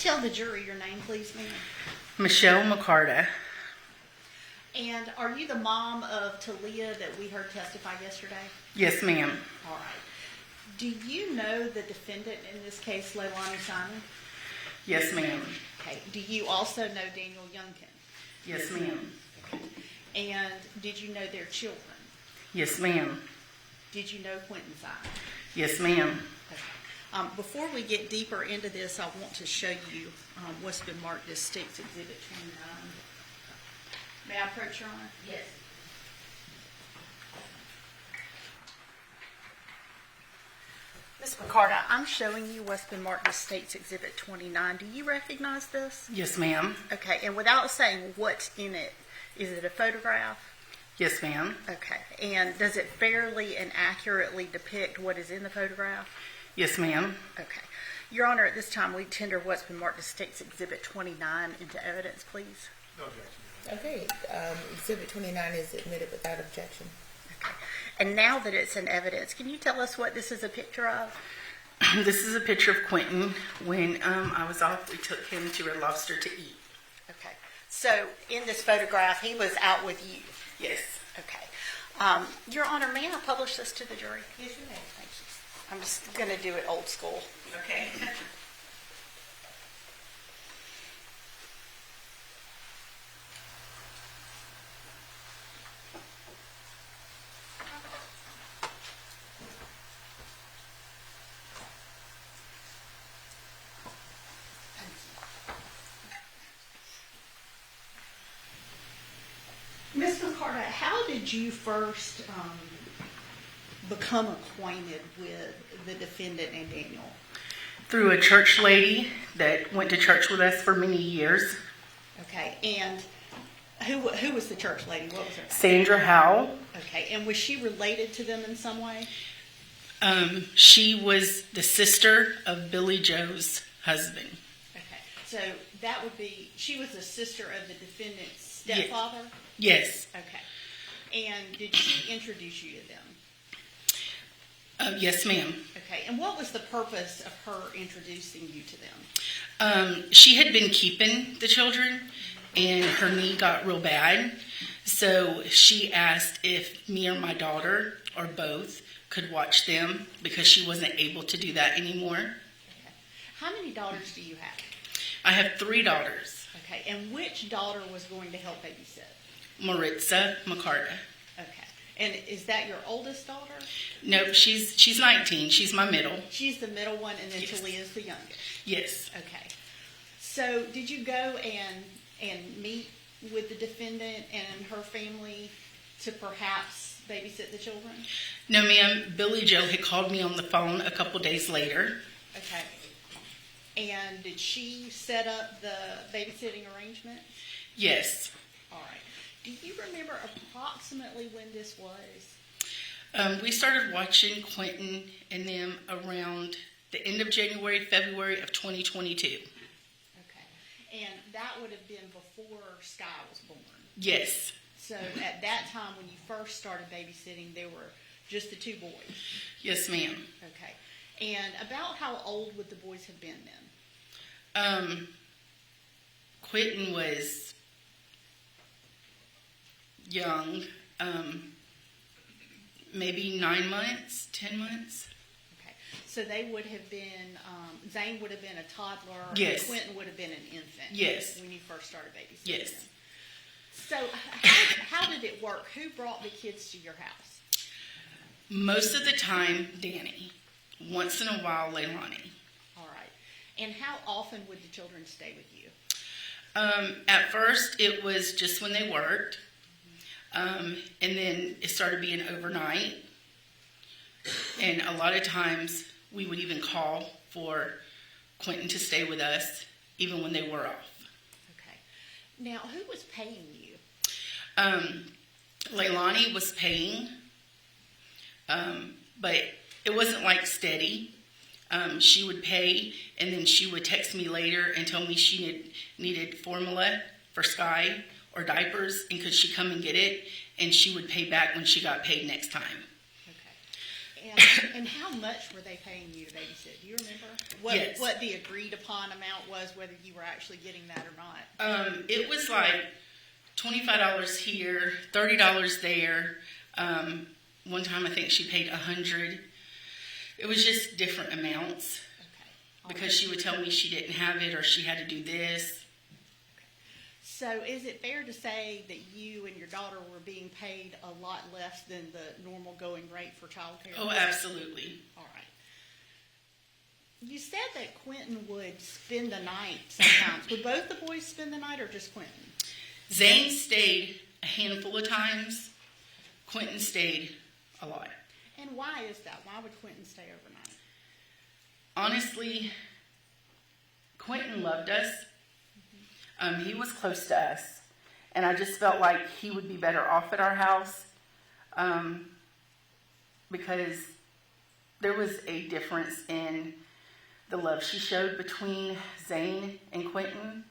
tell the jury your name, please, ma'am? Michelle McCarta. And are you the mom of Talia that we heard testify yesterday? Yes, ma'am. All right. Do you know the defendant in this case, Leilani Simon? Yes, ma'am. Okay. Do you also know Daniel Youngkin? Yes, ma'am. Okay. And did you know their children? Yes, ma'am. Did you know Quinton Simon? Yes, ma'am. Okay. Before we get deeper into this, I want to show you what's been marked as State's Exhibit 29. May I approach, Your Honor? Yes. Ms. McCarta, I'm showing you what's been marked as State's Exhibit 29. Do you recognize this? Yes, ma'am. Okay, and without saying what's in it, is it a photograph? Yes, ma'am. Okay, and does it fairly and accurately depict what is in the photograph? Yes, ma'am. Okay. Your Honor, at this time, we tender what's been marked as State's Exhibit 29 into evidence, please. No objection. Okay, Exhibit 29 is admitted without objection. Okay. And now that it's in evidence, can you tell us what this is a picture of? This is a picture of Quinton. When I was off, we took him to Red Lobster to eat. Okay. So in this photograph, he was out with you. Yes. Okay. Your Honor, may I publish this to the jury? Yes, you may. Thank you. I'm just going to do it old school. Okay. Ms. McCarta, how did you first become acquainted with the defendant and Daniel? Through a church lady that went to church with us for many years. Okay, and who was the church lady? What was her name? Sandra Howell. Okay, and was she related to them in some way? She was the sister of Billy Joe's husband. Okay, so that would be, she was the sister of the defendant's stepfather? Yes. Okay, and did she introduce you to them? Yes, ma'am. Okay, and what was the purpose of her introducing you to them? She had been keeping the children, and her knee got real bad. So she asked if me or my daughter, or both, could watch them because she wasn't able to do that anymore. Okay. How many daughters do you have? I have 3 daughters. Okay, and which daughter was going to help babysit? Maritza McCarta. Okay, and is that your oldest daughter? No, she's 19. She's my middle. She's the middle one, and then Yes. Talia's the youngest. Yes. Okay. So did you go and meet with the defendant and her family to perhaps babysit the children? No, ma'am. Billy Joe had called me on the phone a couple days later. Okay. And did she set up the babysitting arrangement? Yes. All right. Do you remember approximately when this was? We started watching Quinton and them around the end of January, February of 2022. Okay. And that would have been before Sky was born. Yes. So at that time when you first started babysitting, there were just the 2 boys. Yes, ma'am. Okay. And about how old would the boys have been then? Quinton was young, maybe 9 months, 10 months. Okay. So they would have been, Zane would have been a toddler. Yes. And Quinton would have been an infant. Yes. When you first started babysitting. Yes. them. So how did it work? Who brought the kids to your house? Most of the time, Danny. Once in a while, Leilani. All right. And how often would the children stay with you? At first, it was just when they worked. And then it started being overnight. And a lot of times, we would even call for Quinton to stay with us, even when they were off. Okay. Now, who was paying you? Leilani was paying, but it wasn't like steady. She would pay, and then she would text me later and tell me she needed formula for Sky or diapers, and could she come and get it, and she would pay back when she got paid next time. Okay. And how much were they paying you to babysit? Do you remember? Yes. What the agreed upon amount was, whether you were actually getting that or not? It was like $25 here, $30 there. One time I think she paid $100. It was just different amounts Okay. because she would tell me she didn't have it or she had to do this. So is it fair to say that you and your daughter were being paid a lot less than the normal going rate for childcare? Oh, absolutely. All right. You said that Quinton would spend the night sometimes. Would both the boys spend the night or just Quinton? Zane stayed a handful of times. Quinton stayed a lot. And why is that? Why would Quinton stay overnight? Honestly, Quinton loved us. He was close to us. And I just felt like he would be better off at our house because there was a difference in the love she showed between Zane and Quinton.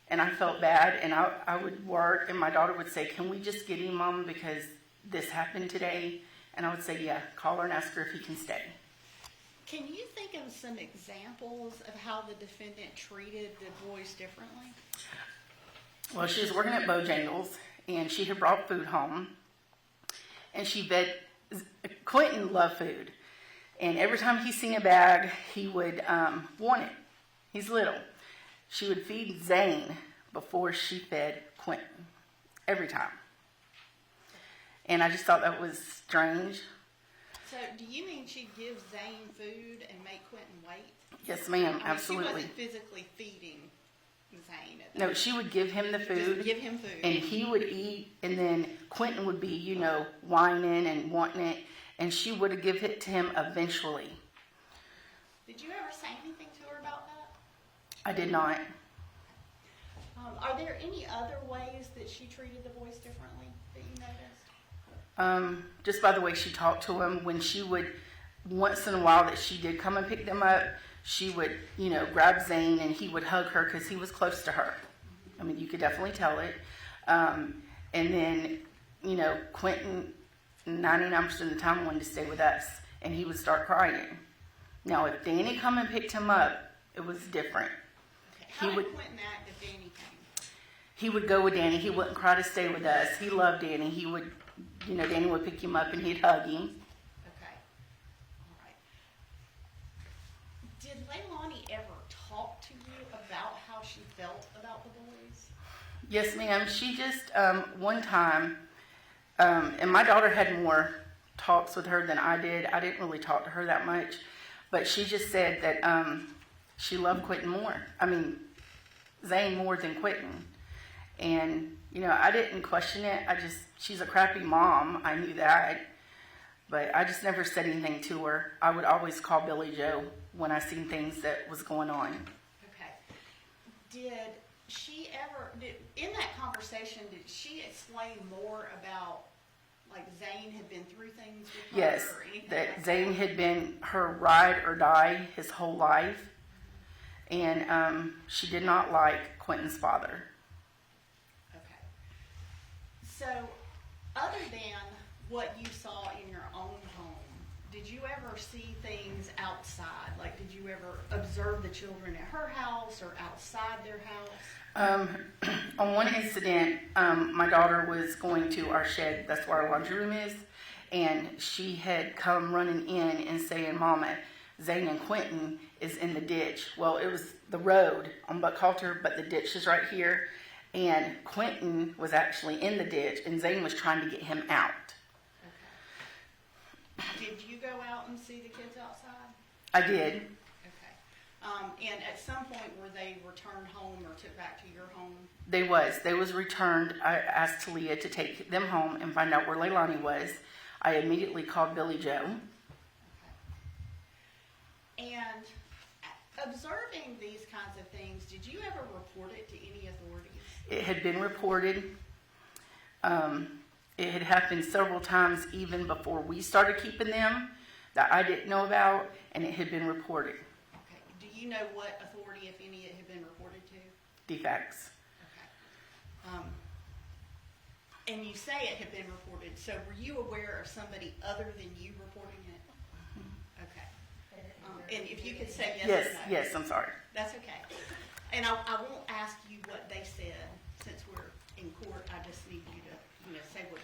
And I felt bad. And I would work and my daughter would say, "Can we just get him, Mom, because this happened today?" And I would say, "Yeah, call her and ask her if he can stay." Can you think of some examples of how the defendant treated the boys differently? Well, she was working at Bojangles, and she had brought food home, and she fed. Quentin loved food, and every time he seen a bag, he would want it. He's little. She would feed Zane before she fed Quentin, every time. And I just thought that was strange. So do you mean she'd give Zane food and make Quentin wait? Yes, ma'am, I mean, absolutely. She wasn't physically feeding Zane at that No, she would give him the food. Just give him food. And he would eat, and then Quentin would be, whining and wanting it, and she would give it to him eventually. Did you ever say anything to her about that? I did not. Are there any other ways that she treated the boys differently that you noticed? Just by the way she talked to him, when she would, once in a while that she did come and pick them up, she would, grab Zane and he would hug her because he was close to her. I mean, you could definitely tell it. And then, Quentin, 99% of the time, wanted to stay with us, and he would start crying. Now, if Danny come and picked him up, it was different. Okay. How did Quentin act if Danny came? He would go with Danny. He wouldn't cry to stay with us. He loved Danny. He would, Danny would pick him up and he'd hug him. Okay. All right. Did Leilani ever talk to you about how she felt about the boys? Yes, ma'am. She just, one time, and my daughter had more talks with her than I did. I didn't really talk to her that much. But she just said that she loved Quentin more. Zane more than Quentin. And, I didn't question it. She's a crappy mom. I knew that. But I just never said anything to her. I would always call Billy Joe when I seen things that was going on. Okay. Did she ever, in that conversation, did she explain more about, like, Zane had been through things with her? Yes, or anything that like Zane had been her ride or die his whole life. And she did not like Quentin's father. Okay. So, other than what you saw in your own home, did you ever see things outside? Like, did you ever observe the children at her house or outside their house? On one incident, my daughter was going to our shed, that's where our laundry room is, and she had come running in and saying, "Mama, Zane and Quentin is in the ditch." Well, it was the road on Buckhalter, but the ditch is right here, and Quentin was actually in the ditch, and Zane was trying to get him out. Okay. Did you go out and see the kids outside? I did. Okay. And at some point, were they returned home or took back to your home? They was returned. I asked Talia to take them home and find out where Leilani was. I immediately called Billy Joe. Okay. And observing these kinds of things, did you ever report it to any authorities? It had been reported. It had happened several times even before we started keeping them that I didn't know about, and it had been reported. Okay. Do you know what authority, if any, it had been reported to? Defects. Okay. And you say it had been reported, so were you aware of somebody other than you reporting it? And if you could say yes Yes, or no. yes, I'm sorry. That's okay. And I won't ask you what they said, since we're in court. I just need you to, say what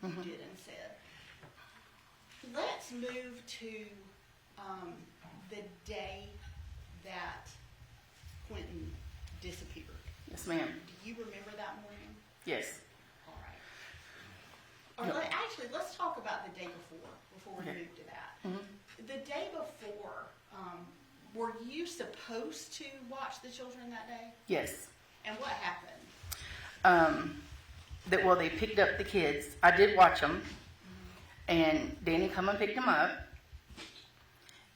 you did and said. Let's move to the day that Quinton disappeared. Yes, ma'am. Do you remember that morning? Yes. All right. Or actually, let's talk about the day before we Okay. move to that. Mm-hmm. The day before, were you supposed to watch the children that day? Yes. And what happened? They picked up the kids. I did watch them, and Danny come and picked them up,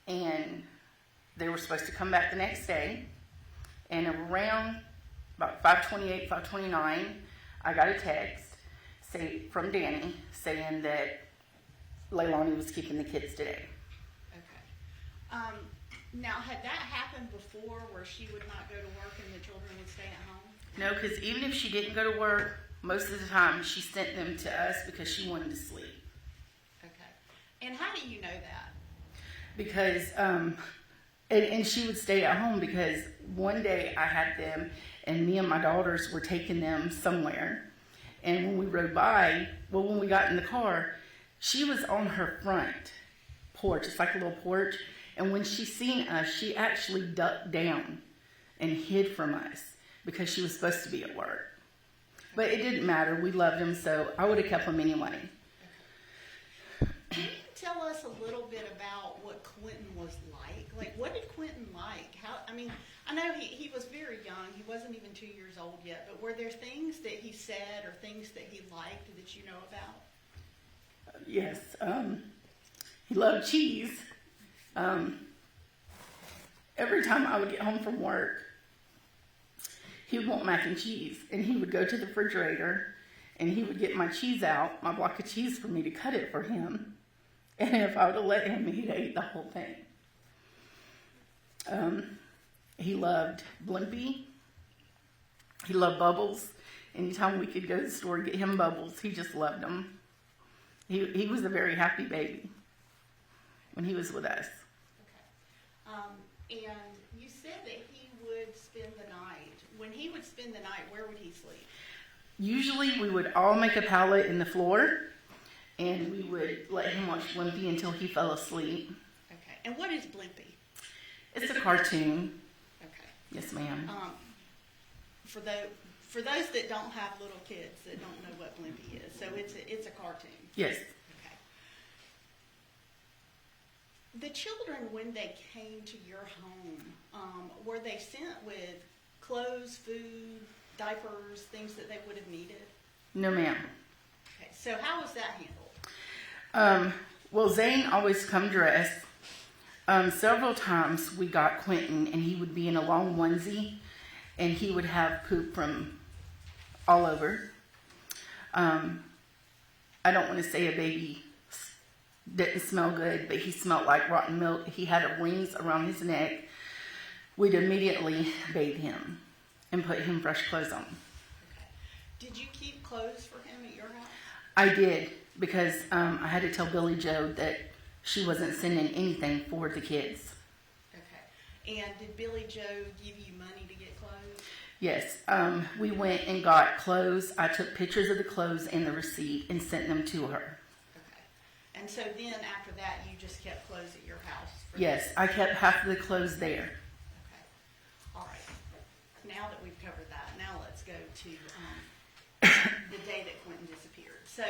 and they were supposed to come back the next day. And around about 5:28, 5:29, I got a text from Danny saying that Leilani was keeping the kids today. Okay. Now, had that happened before, where she would not go to work and the children would stay at home? No, because even if she didn't go to work, most of the time she sent them to us because she wanted to sleep. Okay. And how do you know that? Because, and she would stay at home because one day I had them and me and my daughters were taking them somewhere. And when we rode by, when we got in the car, she was on her front porch. It's like a little porch. And when she seen us, she actually ducked down and hid from us because she was supposed to be at work. But it didn't matter. We loved them, so I would have kept them anyway. Can you tell us a little bit about what Quinton was like? Like, what did Quinton like? I know he was very young. He wasn't even 2 years old yet. But were there things that he said or things that he liked that you know about? Yes. He loved cheese. Every time I would get home from work, he would want mac and cheese. And he would go to the refrigerator and he would get my cheese out, my block of cheese, for me to cut it for him. And if I would have let him, he'd ate the whole thing. He loved Blimpie. He loved Bubbles. Anytime we could go to the store and get him Bubbles, he just loved them. He was a very happy baby when he was with us. Okay. And you said that he would spend the night. When he would spend the night, where would he sleep? Usually we would all make a pallet in the floor, and we would let him watch Blimpie until he fell asleep. Okay. And what is Blimpie? It's a cartoon. Okay. Yes, ma'am. For those that don't have little kids that don't know what Blimpie is, so it's a cartoon. Yes. Okay. The children, when they came to your home, were they sent with clothes, food, diapers, things that they would have needed? No, ma'am. Okay. So how was that handled? Zane always come dressed. Several times we got Quinton, and he would be in a long onesie, and he would have poop from all over. I don't want to say a baby didn't smell good, but he smelled like rotten milk. He had rings around his neck. We'd immediately bathe him and put him fresh clothes on. Okay. Did you keep clothes for him at your house? I did, because I had to tell Billy Joe that she wasn't sending anything for the kids. Okay. And did Billy Joe give you money to get clothes? Yes. We went and got clothes. I took pictures of the clothes and the receipt and sent them to her. Okay. And so then after that, you just kept clothes at your house? Yes, I kept half of the clothes there. Okay. All right. Now that we've covered that, now let's go to the day that Quinton disappeared. So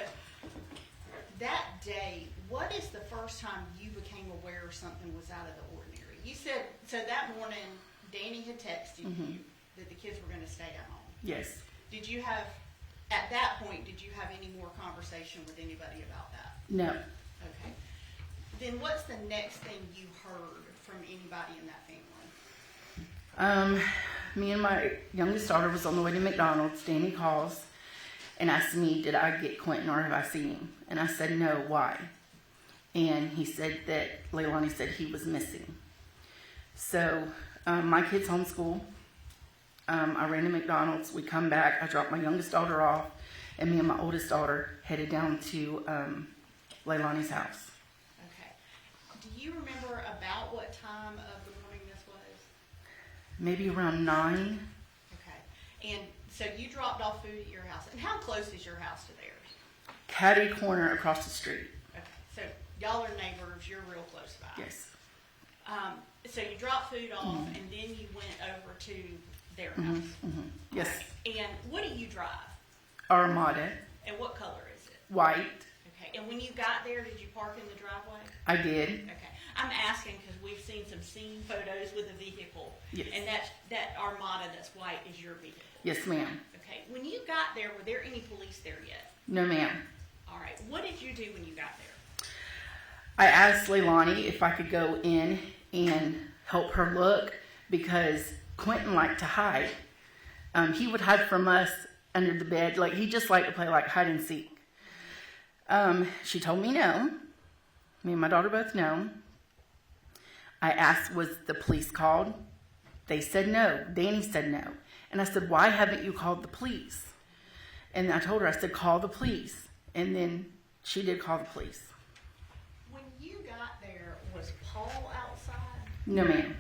that day, what is the first time you became aware something was out of the ordinary? You said, so that morning, Danny had texted you that the kids were going to stay at home. Yes. Did you have, at that point, did you have any more conversation with anybody about that? No. Okay. Then what's the next thing you heard from anybody in that family? Me and my youngest daughter was on the way to McDonald's. Danny calls and asked me, did I get Quinton or have I seen him? And I said, no, why? And he said that Leilani said he was missing. So my kids homeschool. I ran to McDonald's. We come back. I dropped my youngest daughter off, and me and my oldest daughter headed down to Leilani's house. Okay. Do you remember about what time of the morning this was? Maybe around 9. Okay. And so you dropped off food at your house. And how close is your house to theirs? Caddy corner across the street. Okay. So y'all are neighbors. You're real close by. Yes. So you dropped food off, and then you went over to their house. Yes. Right. And what do you drive? Armada. And what color is it? White. Okay. And when you got there, did you park in the driveway? I did. Okay. I'm asking because we've seen some scene photos with a vehicle. Yes. And that Armada that's white is your vehicle. Yes, ma'am. Okay. When you got there, were there any police there yet? No, ma'am. All right. What did you do when you got there? I asked Leilani if I could go in and help her look because Quinton liked to hide. He would hide from us under the bed. Like, he just liked to play like hide and seek. She told me no. Me and my daughter both no. I asked, was the police called? They said no. Danny said no. And I said, why haven't you called the police? And I told her, I said, call the police. And then she did call the police. When you got there, was Paul outside? No, ma'am. Okay.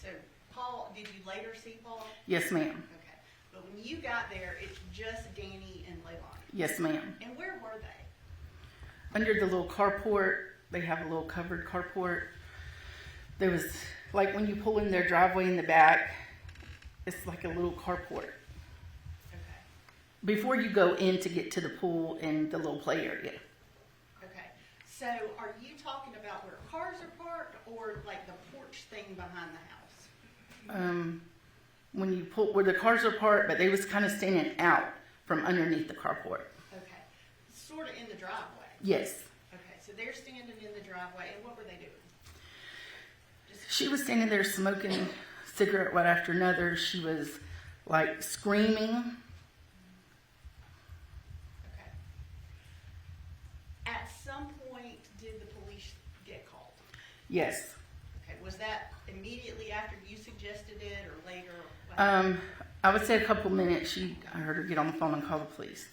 So Paul, did you later see Paul? Yes, ma'am. Okay. But when you got there, it's just Danny and Leilani. Yes, ma'am. And where were they? Under the little carport, they have a little covered carport. There was, like when you pull in their driveway in the back, it's like a little carport. Okay. Before you go in to get to the pool and the little play area. Okay. So are you talking about where cars are parked or like the porch thing behind the house? When you pull, where the cars are parked, but they was kind of standing out from underneath the carport. Okay. Sort of in the driveway. Yes. Okay. So they're standing in the driveway, and what were they doing? She was standing there smoking cigarette one after another. She was like screaming. Okay. At some point, did the police get called? Yes. Okay. Was that immediately after you suggested it or later? I would say a couple minutes. I heard her get on the phone and call the police.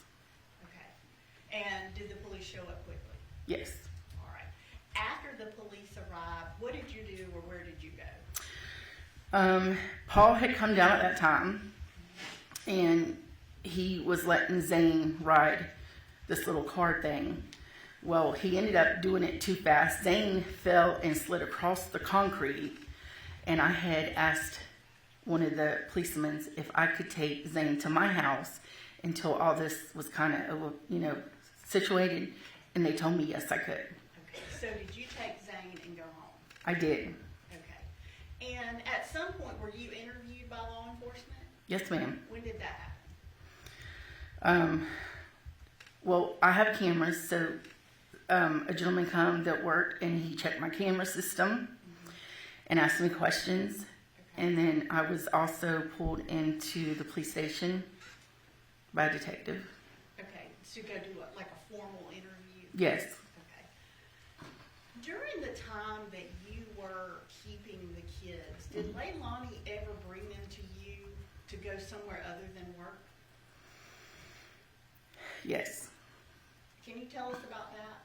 Okay. And did the police show up quickly? Yes. All right. After the police arrived, what did you do or where did you go? Paul had come down at that time, and he was letting Zane ride this little car thing. Well, he ended up doing it too fast. Zane fell and slid across the concrete, and I had asked one of the policemen if I could take Zane to my house until all this was kind of, situated, and they told me yes, I could. Okay. So did you take Zane and go home? I did. Okay. And at some point, were you interviewed by law enforcement? Yes, ma'am. When did that happen? Well, I have cameras, so a gentleman come that worked, and he checked my camera system and asked me questions. Okay. And then I was also pulled into the police station by a detective. Okay. So go do like a formal interview? Yes. Okay. During the time that you were keeping the kids, did Leilani ever bring them to you to go somewhere other than work? Yes. Can you tell us about that?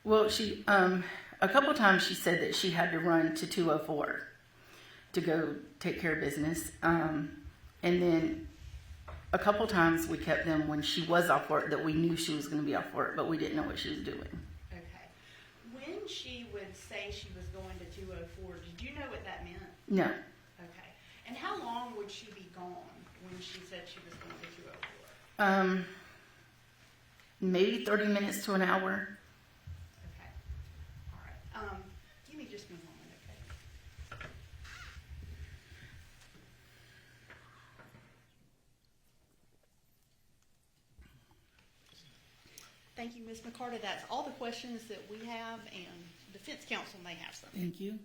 Well, she a couple times she said that she had to run to 204 to go take care of business, and then a couple times we kept them when she was off work that we knew she was going to be off work, but we didn't know what she was doing. Okay. When she would say she was going to 204, did you know what that meant? No. Okay. And how long would she be gone when she said she was going to 204? Maybe 30 minutes to an hour. Okay. All right. Give me just a moment, okay? Thank you, Ms. McCarter. That's all the questions that we have, and defense counsel may have some. Thank you.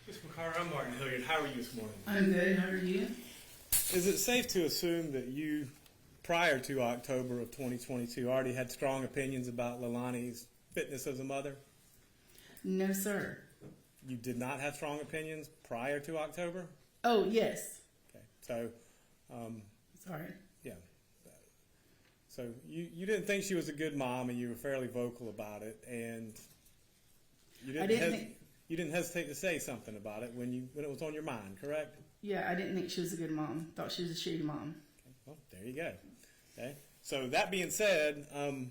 Ms. McCarter, I'm Martin Hilliard. How are you this morning? I'm good. How are you? Is it safe to assume that you, prior to October of 2022, already had strong opinions about Leilani's fitness as a mother? No, sir. you did not have strong opinions prior to October? Oh, yes. Okay, so, Sorry. yeah. So you didn't think she was a good mom, and you were fairly vocal about it, and you you didn't hesitate to say something about it when it was on your mind, correct? Yeah, I didn't think she was a good mom. Thought she was a shitty mom. Okay, well, there you go. Okay. So that being said, I'm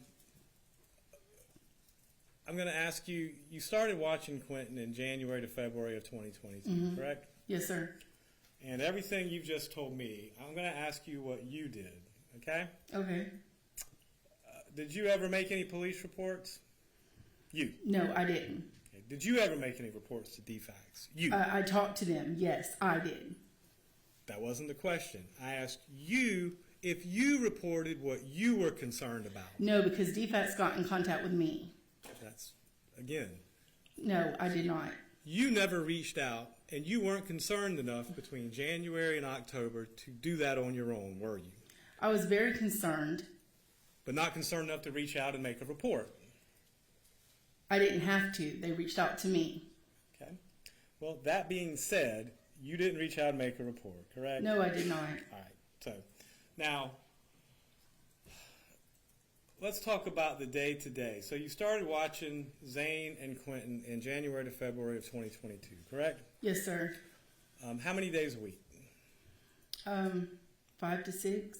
going to ask you. You started watching Quinton in January to February of 2022, correct? Yes, sir. And everything you've just told me, I'm going to ask you what you did. Okay? Okay. Did you ever make any police reports? You. No, I didn't. Okay. Did you ever make any reports to DFACS? You. I talked to them. Yes, I did. That wasn't the question. I asked you if you reported what you were concerned about. No, because DFAT's got in contact with me. That's, again, No, I did not. you never reached out, and you weren't concerned enough between January and October to do that on your own, were you? I was very concerned. But not concerned enough to reach out and make a report. I didn't have to. They reached out to me. Okay. Well, that being said, you didn't reach out and make a report, correct? No, I did not. All right. So, now, let's talk about the day-to-day. So you started watching Zane and Quinton in January to February of 2022, correct? Yes, sir. How many days a week? 5 to 6.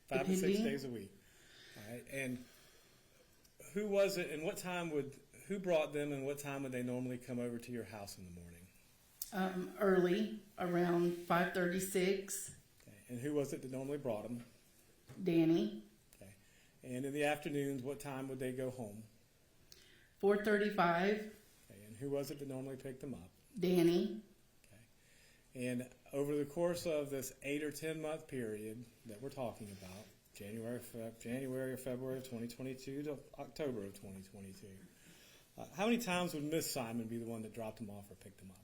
5 to 6 depending. days a week. All right. And who was it, and who brought them, and what time would they normally come over to your house in the morning? Early, around 5:36. Okay. And who was it that normally brought them? Danny. Okay. And in the afternoons, what time would they go home? 4:35. Okay. And who was it that normally picked them up? Danny. Okay. And over the course of this 8 or 10 month period that we're talking about, January or February of 2022 to October of 2022, how many times would Miss Simon be the one that dropped them off or picked them up?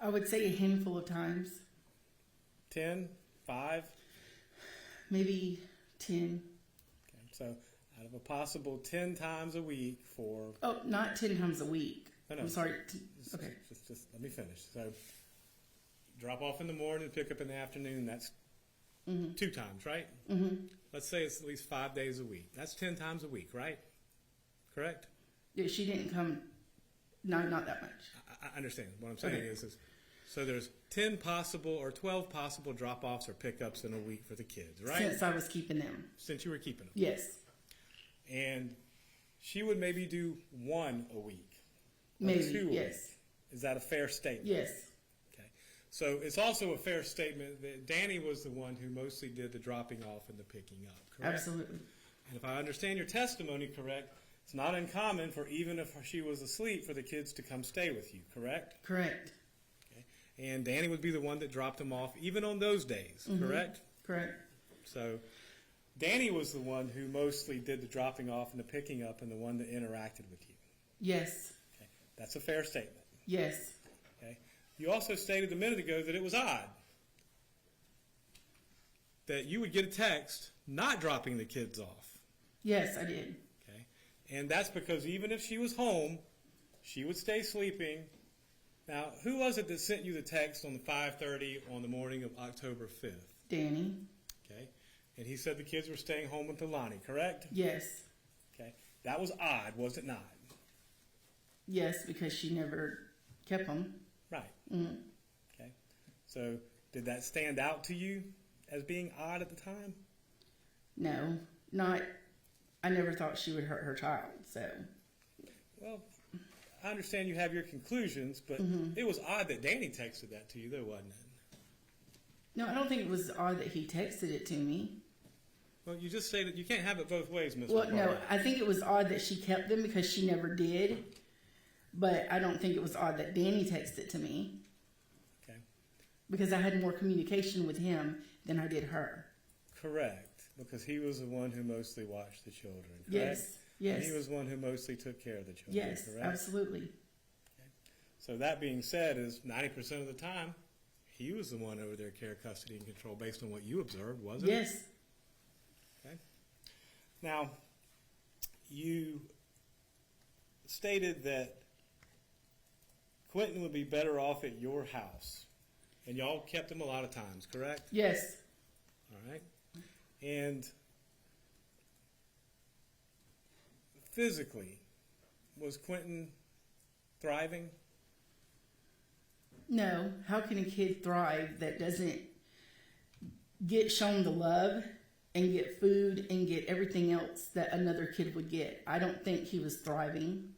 I would say a handful of times. 10? 5? Maybe 10. Okay. So out of a possible 10 times a week for... Oh, not 10 times a week. No. I'm sorry. Okay. Just let me finish. So drop off in the morning, pick up in the afternoon, that's 2 times, right? Mm-hmm. Let's say it's at least 5 days a week. That's 10 times a week, right? Correct? Yeah, she didn't come. No, not that much. I understand. What I'm saying Okay. is so there's 10 possible or 12 possible drop-offs or pickups in a week for the kids, right? Since I was keeping them. Since you were keeping them. Yes. And she would maybe do 1 a week. Or Maybe. 2 a Yes. week. Is that a fair statement? Yes. Okay. So it's also a fair statement that Danny was the one who mostly did the dropping off and the picking up, correct? Absolutely. And if I understand your testimony correct, it's not uncommon for even if she was asleep for the kids to come stay with you, correct? Correct. Okay. And Danny would be the one that dropped them off even on those days, correct? Correct. So Danny was the one who mostly did the dropping off and the picking up and the one that interacted with you. Yes. Okay. That's a fair statement. Yes. Okay. You also stated a minute ago that it was odd that you would get a text not dropping the kids off. Yes, I did. Okay. And that's because even if she was home, she would stay sleeping. Now, who was it that sent you the text on the 5:30 on the morning of October 5th? Danny. Okay. And he said the kids were staying home with Leilani, correct? Yes. Okay. That was odd, was it not? Yes, because she never kept them. Right. Mm. Okay. So did that stand out to you as being odd at the time? No, not. I never thought she would hurt her child. So. Well, I understand you have your conclusions, but it was odd that Danny texted that to you, though, wasn't it? No, I don't think it was odd that he texted it to me. Well, you just say that you can't have it both ways, Miss. Well, no, McCarty. I think it was odd that she kept them because she never did. But I don't think it was odd that Danny texted to me Okay. because I had more communication with him than I did her. Correct, because he was the one who mostly watched the children, correct? Yes, yes. And he was the one who mostly took care of the children, Yes, correct? absolutely. So that being said, is 90% of the time, he was the one over there care, custody, and control based on what you observed, wasn't it? Yes, Okay. Now, you stated that Quinton would be better off at your house. And y'all kept him a lot of times, correct? Yes. All right. And physically, was Quinton thriving? No. How can a kid thrive that doesn't get shown the love and get food and get everything else that another kid would get? I don't think he was thriving.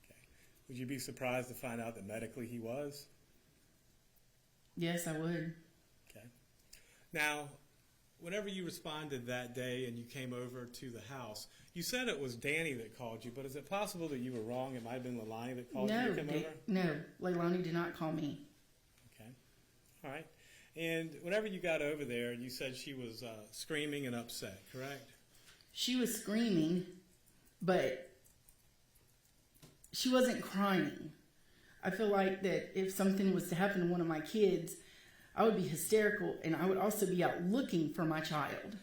Okay. Would you be surprised to find out that medically he was? Yes, I would. Okay. Now, whenever you responded that day and you came over to the house, you said it was Danny that called you, but is it possible that you were wrong? It might have been Leilani that called you to come over? No, Leilani did not call me. Okay. All right. And whenever you got over there, you said she was screaming and upset, correct? She was screaming, but she wasn't crying. I feel like that if something was to happen to one of my kids, I would be hysterical, and I would also be out looking for my child.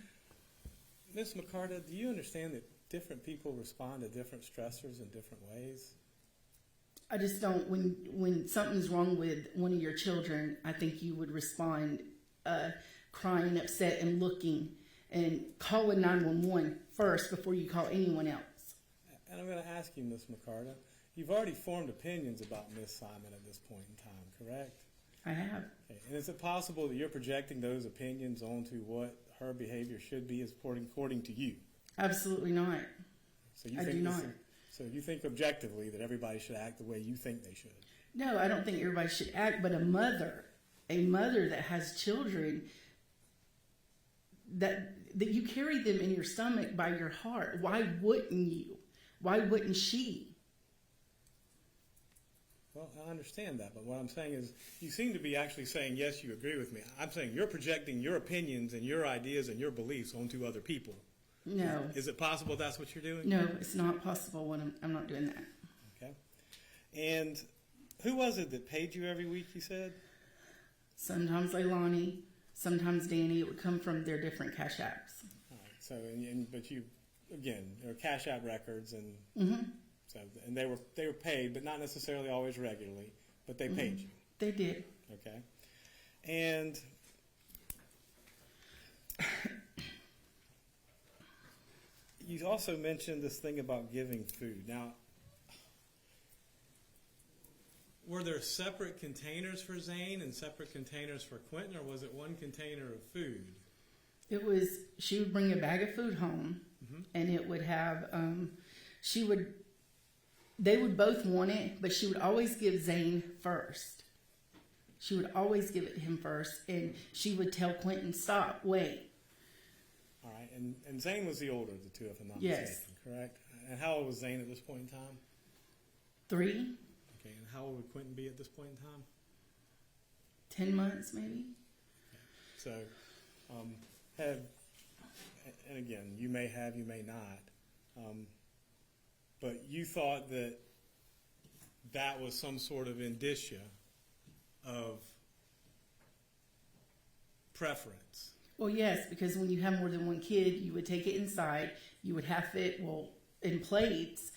Ms. McCarta, do you understand that different people respond to different stressors in different ways? I just don't. When something's wrong with one of your children, I think you would respond crying, upset, and looking, and calling 911 first before you call anyone else. And I'm going to ask you, Ms. McCarta, you've already formed opinions about Ms. Simon at this point in time, correct? I have. Okay. And is it possible that you're projecting those opinions onto what her behavior should be according to you? Absolutely not. So you I think do not. So you think objectively that everybody should act the way you think they should? No, I don't think everybody should act, but a mother that has children, that you carry them in your stomach by your heart. Why wouldn't you? Why wouldn't she? Well, I understand that, but what I'm saying is you seem to be actually saying, yes, you agree with me. I'm saying you're projecting your opinions and your ideas and your beliefs onto other people. No. Is it possible that's what you're doing? No, it's not possible when I'm not doing that. Okay. And who was it that paid you every week, you said? Sometimes Leilani, sometimes Danny. It would come from their different cash apps. All right. So, but you, again, there are Cash App records, and so and they were paid, but not necessarily always regularly. But they paid you. They did. Okay. And you also mentioned this thing about giving food. Now, were there separate containers for Zane and separate containers for Quinton, or was it one container of food? It was, she would bring a bag of food home, and it would have, they would both want it, but she would always give Zane first. She would always give it to him first, and she would tell Quinton, stop, wait. All right, and Zane was the older of the two, if I'm not Yes. mistaken, correct? And how old was Zane at this point in time? 3, Okay, and how old would Quinton be at this point in time? 10 months maybe. So, and again, you may have, you may not, but you thought that that was some sort of indicia of preference. Well, yes, because when you have more than one kid, you would take it inside, you would half it, in plates,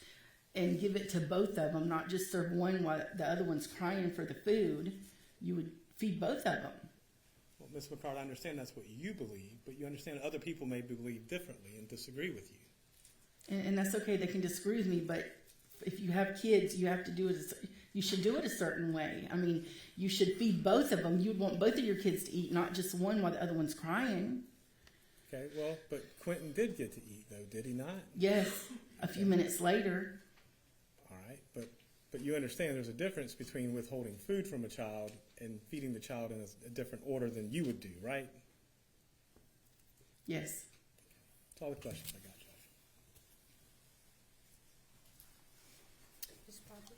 and give it to both of them, not just serve one while the other one's crying for the food. You would feed both of them. Well, Ms. McCart, I understand that's what you believe, but you understand other people may believe differently and disagree with you. And that's okay, they can disagree with me, but if you have kids, you have to do it, you should do it a certain way. I mean, you should feed both of them. You'd want both of your kids to eat, not just one while the other one's crying. Okay, well, but Quinton did get to eat, though, did he not? Yes, a few minutes later. All right, but you understand there's a difference between withholding food from a child and feeding the child in a different order than you would do, right? Yes. That's all the questions I got, Josh. Ms. Parker?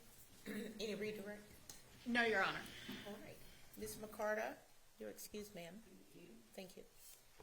Any redirect? No, Your Honor. All right. Ms. McCarta, you're excused, ma'am. Thank you.